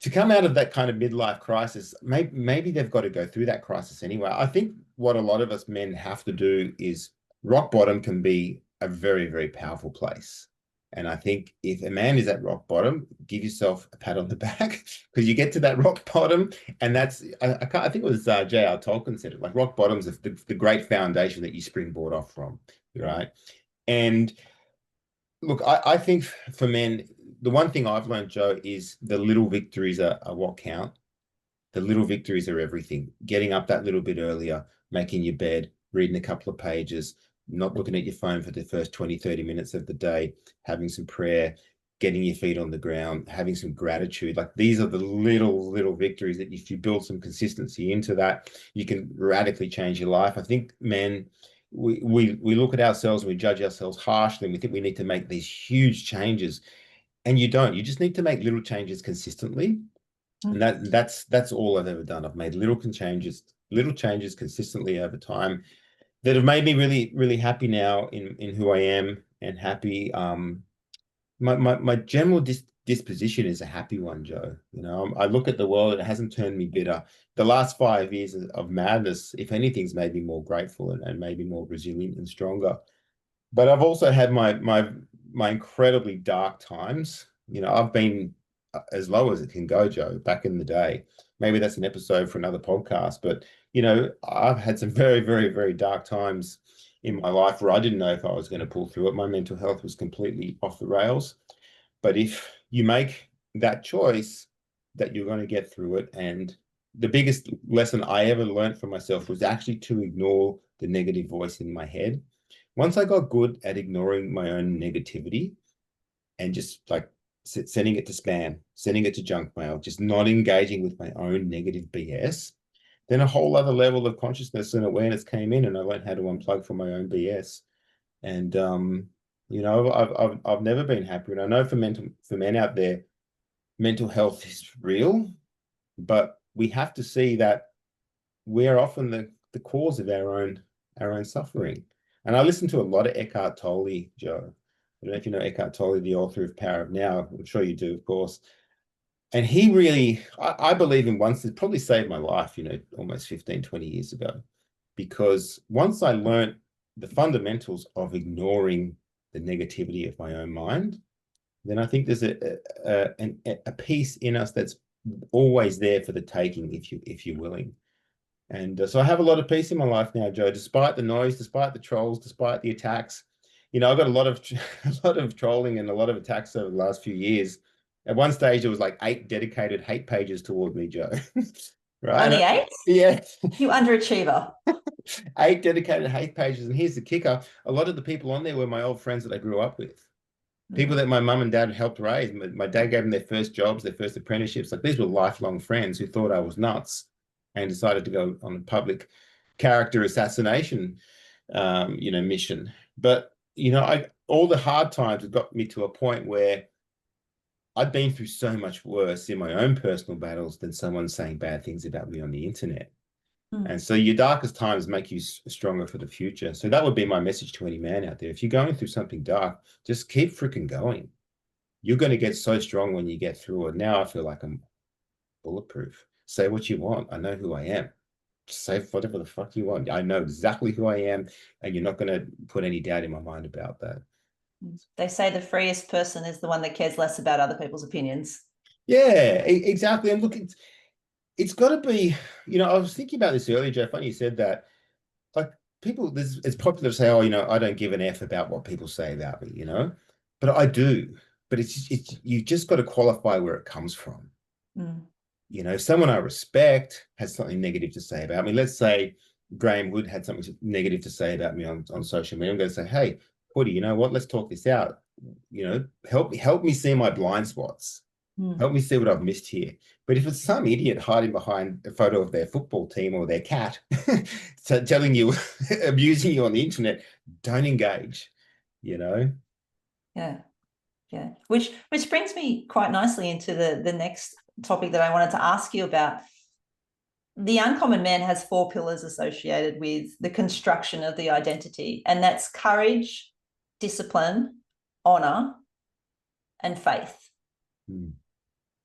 to come out of that kind of midlife crisis, maybe they've got to go through that crisis anyway. I think what a lot of us men have to do is rock bottom can be a very, very powerful place. And I think if a man is at rock bottom, give yourself a pat on the back because you get to that rock bottom. And that's, I think it was J.R. Tolkien said it, like rock bottom's the great foundation that you springboard off from, right? And look, I think for men, the one thing I've learned, Joe, is the little victories are what count. The little victories are everything. Getting up that little bit earlier, making your bed, reading a couple of pages, not looking at your phone for the first 20, 30 minutes of the day, having some prayer, getting your feet on the ground, having some gratitude. Like these are the little victories that if you build some consistency into that, you can radically change your life. I think men, we look at ourselves and we judge ourselves harshly and we think we need to make these huge changes. And you don't. You just need to make little changes consistently, and that's all I've ever done. I've made little changes consistently over time that have made me really, really happy now in who I am and happy. My general disposition is a happy one, Joe. I look at the world, it hasn't turned me bitter. The last 5 years of madness, if anything's made me more grateful and maybe more resilient and stronger. But I've also had my incredibly dark times. I've been as low as it can go, Joe, back in the day. Maybe that's an episode for another podcast, but I've had some very, very, very dark times in my life where I didn't know if I was going to pull through it. My mental health was completely off the rails. But if you make that choice that you're going to get through it, and the biggest lesson I ever learned for myself was actually to ignore the negative voice in my head. Once I got good at ignoring my own negativity and just like sending it to spam, sending it to junk mail, just not engaging with my own negative BS, then a whole other level of consciousness and awareness came in, and I learned how to unplug from my own BS. And I've never been happier. And I know for men out there, mental health is real, but we have to see that we're often the cause of our own suffering. And I listen to a lot of Eckhart Tolle, Joe. I don't know if you know Eckhart Tolle, the author of Power of Now. I'm sure you do, of course. And he really, I believe in once, it probably saved my life, almost 15, 20 years ago. Because once I learned the fundamentals of ignoring the negativity of my own mind, then I think there's a piece in us that's always there for the taking if you're willing. And so I have a lot of peace in my life now, Joe, despite the noise, despite the trolls, despite the attacks. I got a lot of a lot of trolling and a lot of attacks over the last few years. At one stage, there was like 8 dedicated hate pages toward me, Joe. Right? Only 8? Yeah. You underachiever. 8 dedicated hate pages. And here's the kicker. A lot of the people on there were my old friends that I grew up with. People that my mum and dad helped raise. My dad gave them their first jobs, their first apprenticeships. Like, these were lifelong friends who thought I was nuts and decided to go on a public character assassination, mission. But, all the hard times have got me to a point where I've been through so much worse in my own personal battles than someone saying bad things about me on the internet. And so your darkest times make you stronger for the future. So that would be my message to any man out there. If you're going through something dark, just keep freaking going. You're going to get so strong when you get through it. Now I feel like I'm bulletproof. Say what you want. I know who I am. Say whatever the fuck you want. I know exactly who I am, and you're not going to put any doubt in my mind about that. They say the freest person is the one that cares less about other people's opinions. Yeah, exactly. And look, it's got to be, I was thinking about this earlier, Jeff. Funny you said that. Like, people, it's popular to say, oh, I don't give an F about what people say about me, but I do. But it's you just got to qualify where it comes from. If someone I respect has something negative to say about me, let's say Graham Wood had something negative to say about me on social media, I'm going to say, hey, Woody, you know what? Let's talk this out. Help me see my blind spots. Help me see what I've missed here. But if it's some idiot hiding behind a photo of their football team or their cat, telling you, abusing you on the internet, don't engage, Yeah. Yeah. Which brings me quite nicely into the next topic that I wanted to ask you about. The uncommon man has 4 pillars associated with the construction of the identity, and that's courage, discipline, honor, and faith.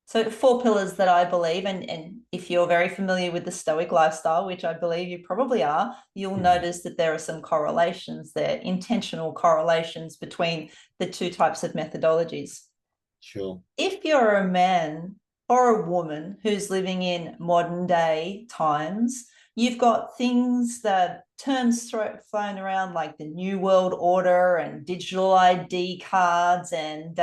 So 4 pillars that I believe, and if you're very familiar with the Stoic lifestyle, which I believe you probably are, you'll notice that there are some correlations there, intentional correlations between the 2 types of methodologies. Sure. If you're a man or a woman who's living in modern day times, you've got terms thrown around like the New World Order and digital ID cards and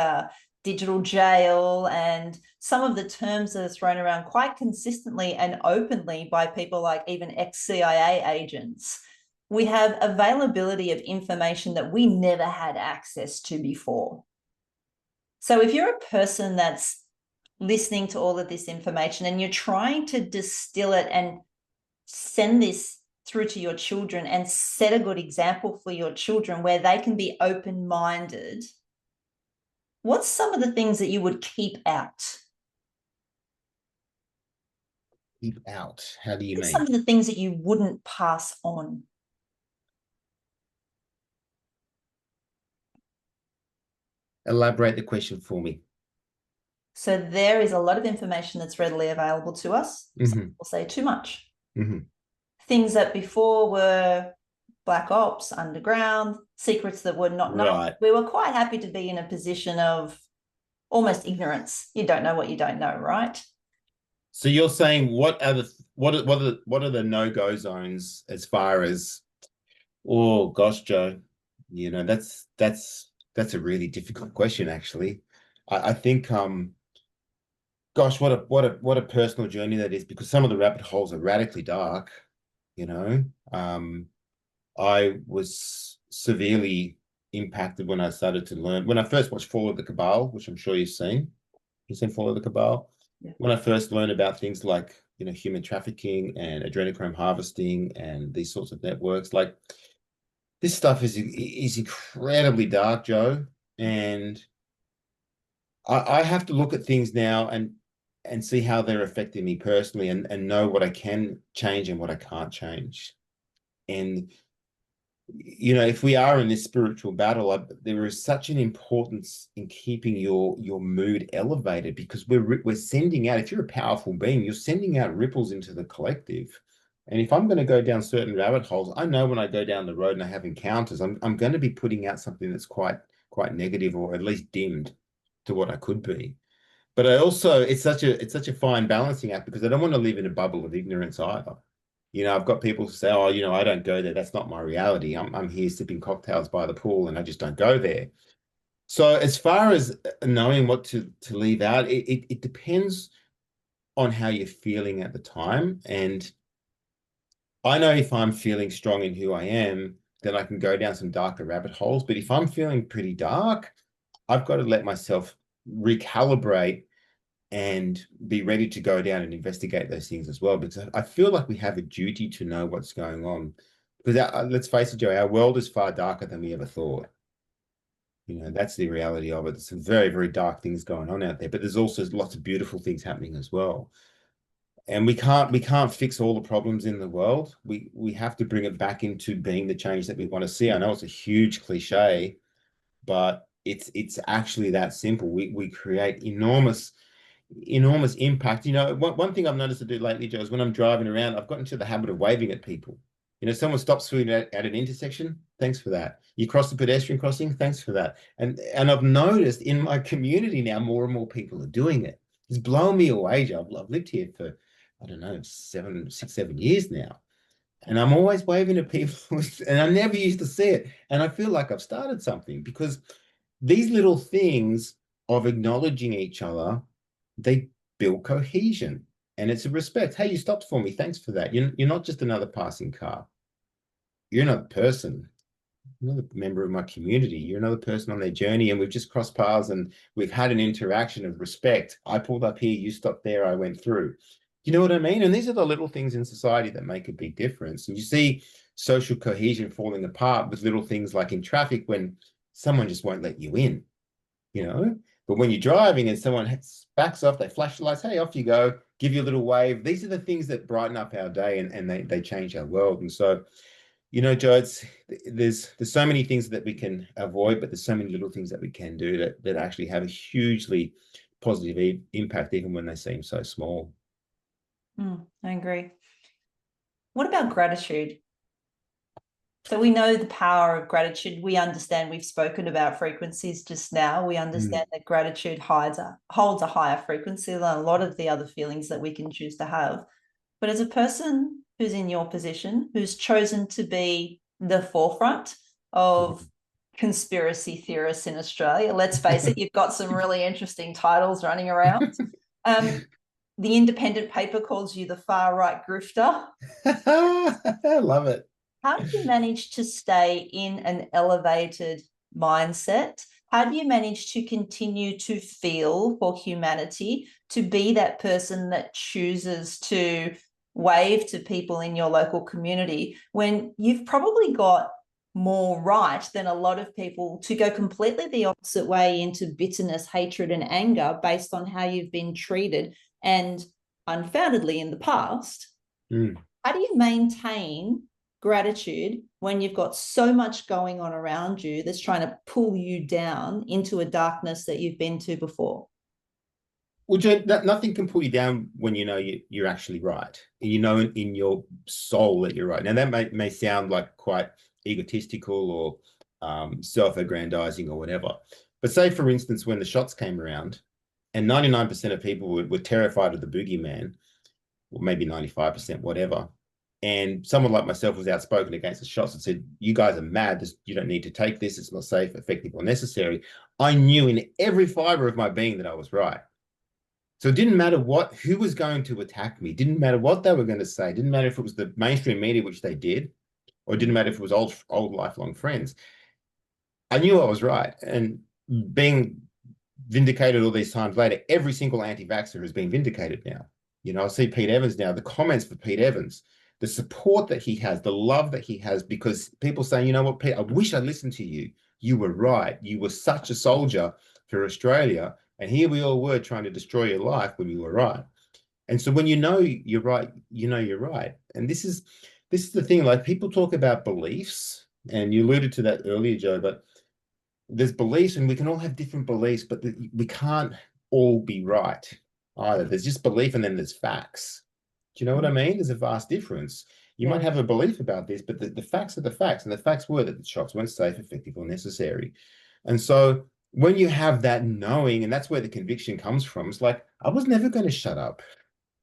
digital jail, and some of the terms that are thrown around quite consistently and openly by people like even ex-CIA agents. We have availability of information that we never had access to before. So if you're a person that's listening to all of this information and you're trying to distill it and send this through to your children and set a good example for your children where they can be open-minded, what's some of the things that you would keep out? Keep out? How do you mean? Some of the things that you wouldn't pass on. Elaborate the question for me. So there is a lot of information that's readily available to us. Some people say too much. Things that before were black ops, underground, secrets that were not known. Right. We were quite happy to be in a position of almost ignorance. You don't know what you don't know, right? So you're saying what are the no-go zones as far as, oh gosh, Joe, that's a really difficult question, actually. I think Gosh, what a personal journey that is, because some of the rabbit holes are radically dark, you know. I was severely impacted when I started to learn, when I first watched Fall of the Cabal, which I'm sure you've seen. You've seen Fall of the Cabal? Yeah. When I first learned about things like, human trafficking and adrenochrome harvesting and these sorts of networks, like this stuff is incredibly dark, Joe. And I have to look at things now and see how they're affecting me personally, and know what I can change and what I can't change. And if we are in this spiritual battle, there is such an importance in keeping your mood elevated, because we're sending out. If you're a powerful being, you're sending out ripples into the collective. And if I'm going to go down certain rabbit holes, I know when I go down the road and I have encounters, I'm going to be putting out something that's quite negative, or at least dimmed to what I could be. But I also, it's such a fine balancing act, because I don't want to live in a bubble of ignorance either. I've got people who say, "Oh, I don't go there. That's not my reality. I'm here sipping cocktails by the pool, and I just don't go there." So as far as knowing what to leave out, it depends on how you're feeling at the time. And I know if I'm feeling strong in who I am, then I can go down some darker rabbit holes. But if I'm feeling pretty dark, I've got to let myself recalibrate and be ready to go down and investigate those things as well. Because I feel like we have a duty to know what's going on. Because let's face it, Joe, our world is far darker than we ever thought. That's the reality of it. There's some very, very dark things going on out there, but there's also lots of beautiful things happening as well. And we can't fix all the problems in the world. We have to bring it back into being the change that we want to see. I know it's a huge cliche, but it's actually that simple. We create enormous impact. One thing I've noticed to do lately, Joe, is when I'm driving around, I've gotten into the habit of waving at people. Someone stops for you at an intersection, thanks for that. You cross the pedestrian crossing, thanks for that. And I've noticed in my community now, more and more people are doing it. It's blown me away, Joe. I've lived here for, I don't know, 6, 7 years now. And I'm always waving at people, and I never used to see it. And I feel like I've started something, because these little things of acknowledging each other, they build cohesion, and it's a respect. Hey, you stopped for me. Thanks for that. You're not just another passing car. You're another person, another member of my community. You're another person on their journey, and we've just crossed paths and we've had an interaction of respect. I pulled up here, you stopped there, I went through. You know what I mean? And these are the little things in society that make a big difference. And you see social cohesion falling apart with little things like in traffic, when someone just won't let you in, you know. But when you're driving and someone backs off, they flash the lights, hey, off you go, give you a little wave. These are the things that brighten up our day, and they change our world. And so, Joe, there's so many things that we can avoid, but there's so many little things that we can do that actually have a hugely positive impact, even when they seem so small. I agree. What about gratitude? So we know the power of gratitude. We understand, we've spoken about frequencies just now. We understand that gratitude holds a higher frequency than a lot of the other feelings that we can choose to have. But as a person who's in your position, who's chosen to be the forefront of conspiracy theorists in Australia, let's face it, you've got some really interesting titles running around. The Independent paper calls you the far right grifter. I love it. How do you manage to stay in an elevated mindset? How do you manage to continue to feel for humanity, to be that person that chooses to wave to people in your local community, when you've probably got more right than a lot of people to go completely the opposite way into bitterness, hatred, and anger based on how you've been treated and unfoundedly in the past? How do you maintain gratitude when you've got so much going on around you that's trying to pull you down into a darkness that you've been to before? Well, Jen, nothing can pull you down when you know you're actually right. You know in your soul that you're right. Now, that may sound like quite egotistical or self-aggrandizing or whatever. But say, for instance, when the shots came around and 99% of people were terrified of the boogeyman, or maybe 95%, whatever. And someone like myself was outspoken against the shots and said, you guys are mad. You don't need to take this. It's not safe, effective, or necessary. I knew in every fiber of my being that I was right. So it didn't matter who was going to attack me, didn't matter what they were going to say, didn't matter if it was the mainstream media, which they did, or it didn't matter if it was old lifelong friends. I knew I was right. And being vindicated all these times later, every single anti-vaxxer has been vindicated now. You know, I see Pete Evans now, the comments for Pete Evans, the support that he has, the love that he has, because people saying, you know what, Pete, I wish I listened to you. You were right. You were such a soldier for Australia. And here we all were trying to destroy your life when you were right. And so when you know you're right, you know you're right. And this is the thing, like people talk about beliefs, and you alluded to that earlier, Joe, but there's beliefs and we can all have different beliefs, but we can't all be right either. There's just belief and then there's facts. Do you know what I mean? There's a vast difference. You might have a belief about this, but the facts are the facts. And the facts were that the shots weren't safe, effective, or necessary. And so when you have that knowing, and that's where the conviction comes from, it's like, I was never going to shut up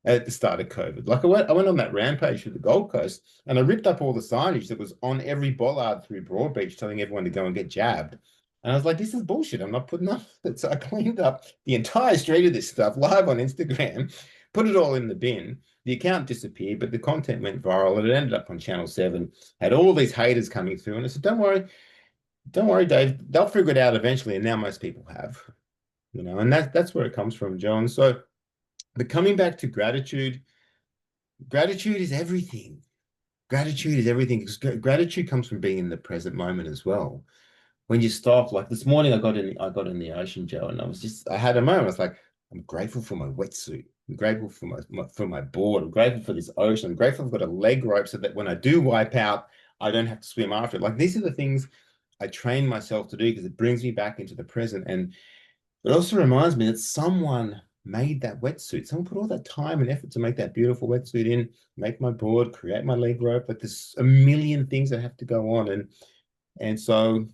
at the start of COVID. Like I went on that rampage through the Gold Coast and I ripped up all the signage that was on every bollard through Broadbeach telling everyone to go and get jabbed. And I was like, this is bullshit. I'm not putting up. So I cleaned up the entire street of this stuff live on Instagram, put it all in the bin. The account disappeared, but the content went viral. It ended up on Channel 7, had all these haters coming through. And I said, don't worry, Dave. They'll figure it out eventually. And now most people have, you know, and that's where it comes from, John. So, but coming back to gratitude is everything. Gratitude is everything. Gratitude comes from being in the present moment as well. When you stop, like this morning, I got in the ocean, Joe, and I had a moment. I was like, I'm grateful for my wetsuit. I'm grateful for my board. I'm grateful for this ocean. I'm grateful I've got a leg rope so that when I do wipe out, I don't have to swim after it. Like these are the things I train myself to do because it brings me back into the present. And it also reminds me that someone made that wetsuit. Someone put all that time and effort to make that beautiful wetsuit make my board, create my leg rope. Like there's a million things that have to go on. And so,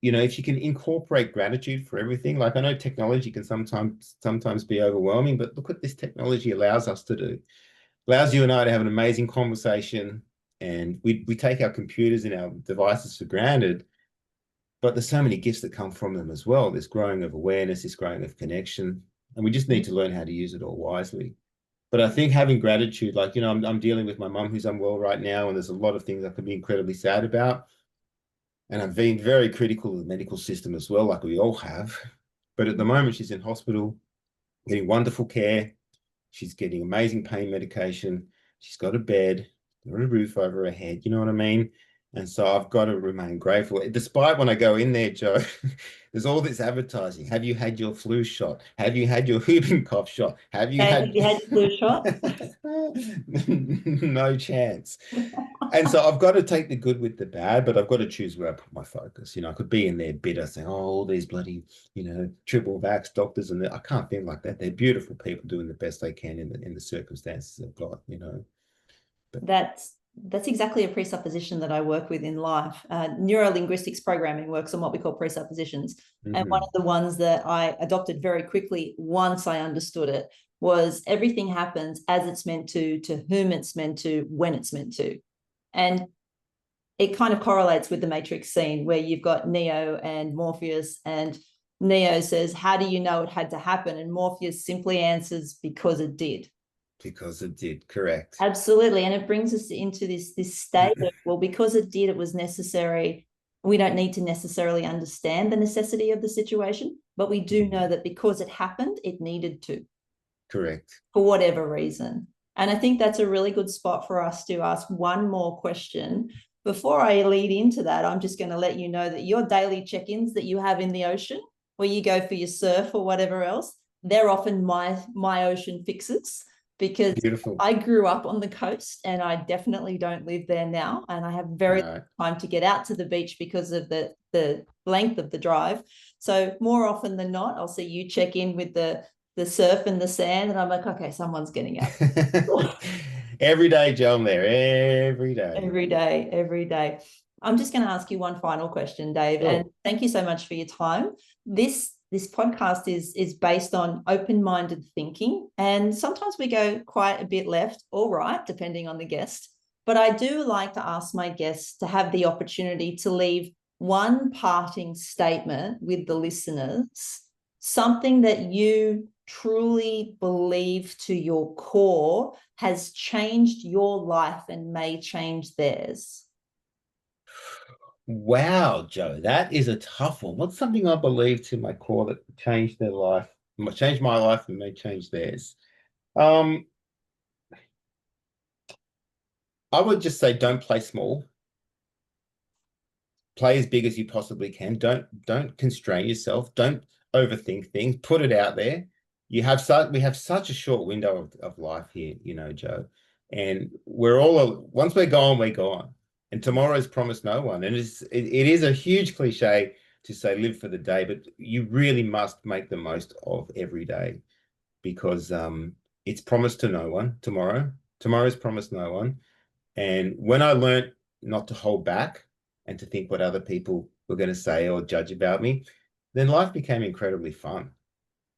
you know, if you can incorporate gratitude for everything, like I know technology can sometimes be overwhelming, but look what this technology allows us to do. Allows you and I to have an amazing conversation, and we take our computers and our devices for granted, but there's so many gifts that come from them as well. This growing of awareness, this growing of connection, and we just need to learn how to use it all wisely. But I think having gratitude, like, you know, I'm dealing with my mum who's unwell right now, and there's a lot of things I could be incredibly sad about. And I've been very critical of the medical system as well, like we all have. But at the moment, she's in hospital, getting wonderful care. She's getting amazing pain medication. She's got a bed, got a roof over her head. You know what I mean? And so I've got to remain grateful. Despite when I go in there, Joe, there's all this advertising. Have you had your flu shot? Have you had your whooping cough shot? Have you Have you had your flu shot? No chance. And so I've got to take the good with the bad, but I've got to choose where I put my focus. You know, I could be in there bitter saying, oh, all these bloody, you know, triple vax doctors, and I can't think like that. They're beautiful people doing the best they can in the circumstances they've got, you know. But that's exactly a presupposition that I work with in life. Neuro-linguistics programming works on what we call presuppositions. And one of the ones that I adopted very quickly once I understood it was everything happens as it's meant to whom it's meant to, when it's meant to. And it kind of correlates with the Matrix scene where you've got Neo and Morpheus, and Neo says, how do you know it had to happen? And Morpheus simply answers, because it did. Because it did, correct. Absolutely. And it brings us into this state of, well, because it did, it was necessary. We don't need to necessarily understand the necessity of the situation, but we do know that because it happened, it needed to. Correct. For whatever reason. And I think that's a really good spot for us to ask one more question. Before I lead into that, I'm just going to let you know that your daily check-ins that you have in the ocean, where you go for your surf or whatever else, they're often my ocean fixes, because Beautiful. I grew up on the coast and I definitely don't live there now. And I have very little time to get out to the beach because of the length of the drive. So more often than not, I'll see you check in with the surf and the sand, and I'm like, okay, someone's getting out. Every day, Joe, I'm there every day. Every day. I'm just going to ask you one final question, Dave, and thank you so much for your time. This podcast is based on open-minded thinking, and sometimes we go quite a bit left or right, depending on the guest. But I do like to ask my guests to have the opportunity to leave one parting statement with the listeners, something that you truly believe to your core has changed your life and may change theirs? Wow, Joe, that is a tough one. What's something I believe to my core that changed their life, changed my life and may change theirs? Um, I would just say don't play small. Play as big as you possibly can. Don't constrain yourself. Don't overthink things. Put it out there. We have such a short window of life here, Joe. And we're all once we're gone, we're gone. And tomorrow's promised no one. And it is a huge cliche to say live for the day, but you really must make the most of every day because it's promised to no one tomorrow. Tomorrow's promised no one. And when I learned not to hold back and to think what other people were going to say or judge about me, then life became incredibly fun.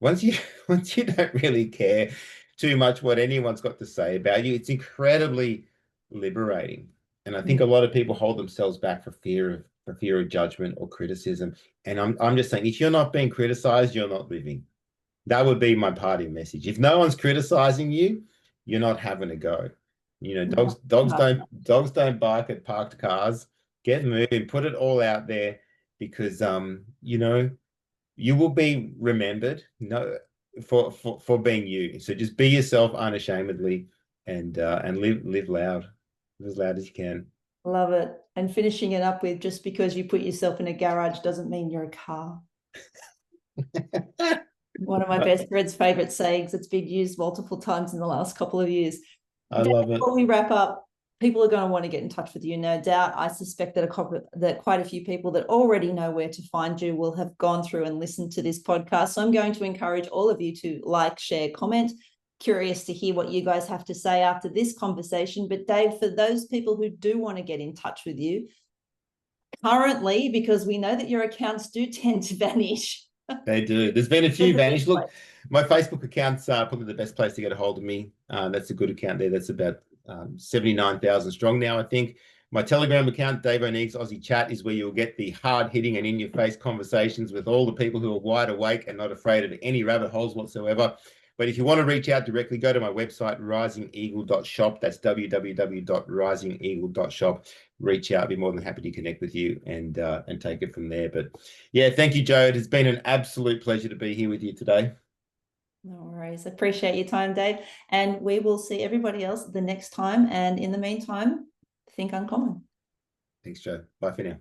Once you once you don't really care too much what anyone's got to say about you, it's incredibly liberating. And I think a lot of people hold themselves back for fear of judgment or criticism. And I'm just saying, if you're not being criticized, you're not living. That would be my party message. If no one's criticizing you, you're not having a go. Dogs don't bark at parked cars. Get moving, put it all out there because you will be remembered, for being you. So just be yourself unashamedly and live loud, live as loud as you can. Love it. And finishing it up with just because you put yourself in a garage doesn't mean you're a car. One of my best friend's favorite sayings. It's been used multiple times in the last couple of years. I love it. Before we wrap up, people are going to want to get in touch with you, no doubt. I suspect that quite a few people that already know where to find you will have gone through and listened to this podcast. So I'm going to encourage all of you to like, share, comment. Curious to hear what you guys have to say after this conversation. But Dave, for those people who do want to get in touch with you currently, because we know that your accounts do tend to vanish. They do. There's been a few vanish. Look, my Facebook account's probably the best place to get a hold of me. That's a good account there. That's about 79,000 strong now, I think. My Telegram account, Dave Oneeglio Aussie Chat, is where you'll get the hard-hitting and in-your-face conversations with all the people who are wide awake and not afraid of any rabbit holes whatsoever. But if you want to reach out directly, go to my website, risingeagle.shop. That's www.risingeagle.shop. Reach out. I'd be more than happy to connect with you and take it from there. But yeah, thank you, Joe. It has been an absolute pleasure to be here with you today. No worries. Appreciate your time, Dave. And we will see everybody else the next time. And in the meantime, think uncommon. Thanks, Joe. Bye for now.